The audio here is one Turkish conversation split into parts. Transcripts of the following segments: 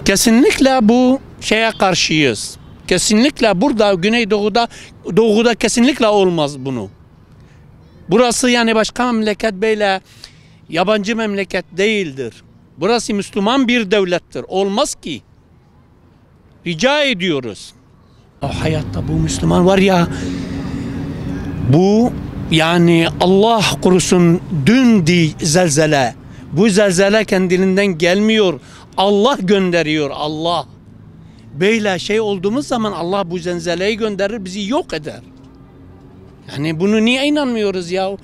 Kesinlikle bu şeye karşıyız. Kesinlikle burada Güneydoğu'da kesinlikle olmaz bunu. Burası yani başka memleket böyle yabancı memleket değildir. Burası Müslüman bir devlettir. Olmaz ki. Rica ediyoruz. O hayatta bu Müslüman var ya, bu yani Allah korusun dün zelzele. Bu zelzele kendiliğinden gelmiyor. Allah gönderiyor, Allah. Böyle şey olduğumuz zaman Allah bu zelzeleyi gönderir, bizi yok eder. Yani bunu niye inanmıyoruz ya?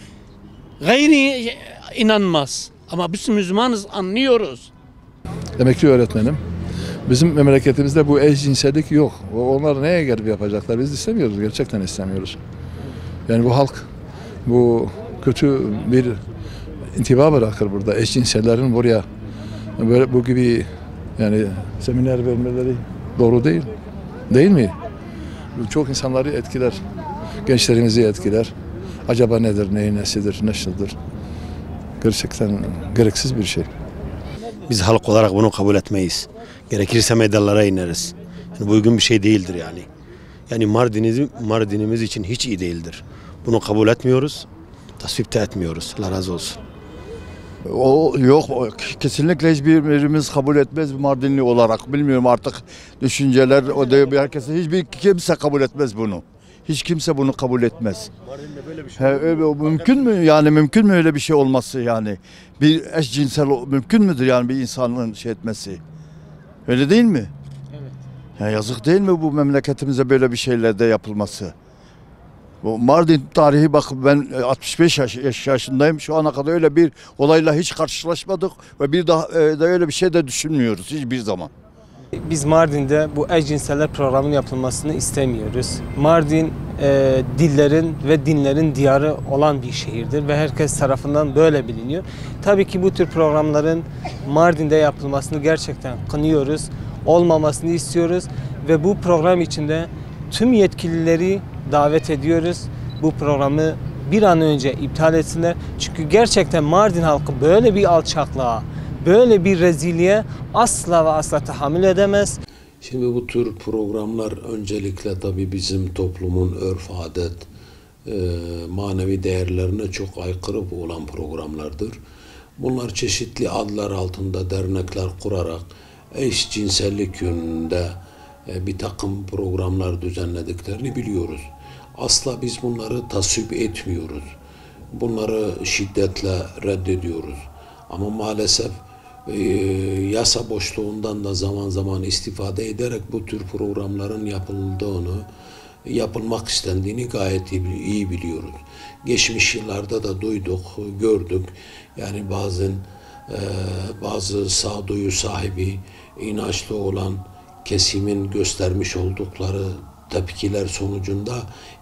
Gayri inanmaz. Ama biz Müslümanız, anlıyoruz. Emekli öğretmenim. Bizim memleketimizde bu eşcinsellik yok. Onlar neye gelip yapacaklar? Biz istemiyoruz, gerçekten istemiyoruz. Yani bu halk bu kötü bir intiba bırakır burada. Eşcinsellerin buraya böyle bu gibi yani seminer vermeleri doğru değil. Değil mi? Çok insanları etkiler. Gençlerimizi etkiler. Acaba nedir, neyin nesidir, nasıldır? Gerçekten gereksiz bir şey. Biz halk olarak bunu kabul etmeyiz. Gerekirse meydanlara ineriz. Yani bu uygun bir şey değildir yani. Yani Mardinimiz için hiç iyi değildir. Bunu kabul etmiyoruz, tasvip de etmiyoruz. Allah razı olsun. Yok, kesinlikle hiçbirimiz kabul etmez Mardinli olarak. Bilmiyorum artık düşünceler, o da herkese, hiçbir kimse kabul etmez bunu. Hiç kimse bunu kabul etmez. Mardin'de böyle bir şey mümkün mü yani, mümkün mü öyle bir şey olması yani? Bir eşcinsel mümkün müdür yani bir insanın şey etmesi? Öyle değil mi? Evet. Ya yazık değil mi bu memleketimize böyle bir şeyler de yapılması? Bu Mardin tarihi bak, ben 65 yaşındayım. Şu ana kadar öyle bir olayla hiç karşılaşmadık ve bir daha da öyle bir şey de düşünmüyoruz hiçbir zaman. Biz Mardin'de bu eşcinseller programının yapılmasını istemiyoruz. Mardin dillerin ve dinlerin diyarı olan bir şehirdir ve herkes tarafından böyle biliniyor. Tabii ki bu tür programların Mardin'de yapılmasını gerçekten kınıyoruz. Olmamasını istiyoruz ve bu program içinde tüm yetkilileri davet ediyoruz. Bu programı bir an önce iptal etsinler. Çünkü gerçekten Mardin halkı böyle bir alçaklığa, böyle bir rezilliğe asla ve asla tahammül edemez. Şimdi bu tür programlar öncelikle tabii bizim toplumun örf, adet, manevi değerlerine çok aykırı olan programlardır. Bunlar çeşitli adlar altında dernekler kurarak eşcinsellik yönünde bir takım programlar düzenlediklerini biliyoruz. Asla biz bunları tasvip etmiyoruz. Bunları şiddetle reddediyoruz. Ama maalesef yasa boşluğundan da zaman zaman istifade ederek bu tür programların yapılmak istendiğini gayet iyi biliyoruz. Geçmiş yıllarda da duyduk, gördük. Yani bazen bazı sağduyu sahibi, inançlı olan kesimin göstermiş oldukları tepkiler sonucunda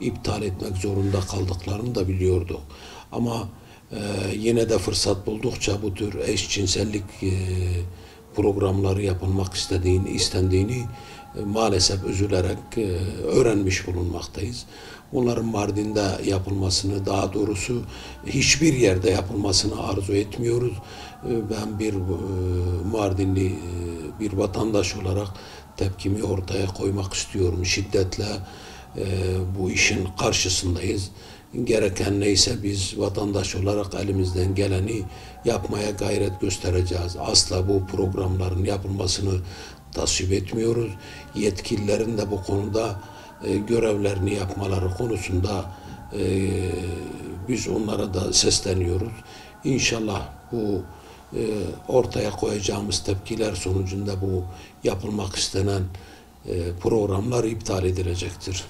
iptal etmek zorunda kaldıklarını da biliyorduk. Ama yine de fırsat buldukça bu tür eşcinsellik programları yapılmak istendiğini maalesef üzülerek öğrenmiş bulunmaktayız. Bunların Mardin'de yapılmasını, daha doğrusu hiçbir yerde yapılmasını arzu etmiyoruz. Ben bir Mardinli bir vatandaş olarak tepkimi ortaya koymak istiyorum. Şiddetle bu işin karşısındayız. Gereken neyse biz vatandaş olarak elimizden geleni yapmaya gayret göstereceğiz. Asla bu programların yapılmasını tasvip etmiyoruz. Yetkililerin de bu konuda görevlerini yapmaları konusunda biz onlara da sesleniyoruz. İnşallah bu ortaya koyacağımız tepkiler sonucunda bu yapılmak istenen programlar iptal edilecektir.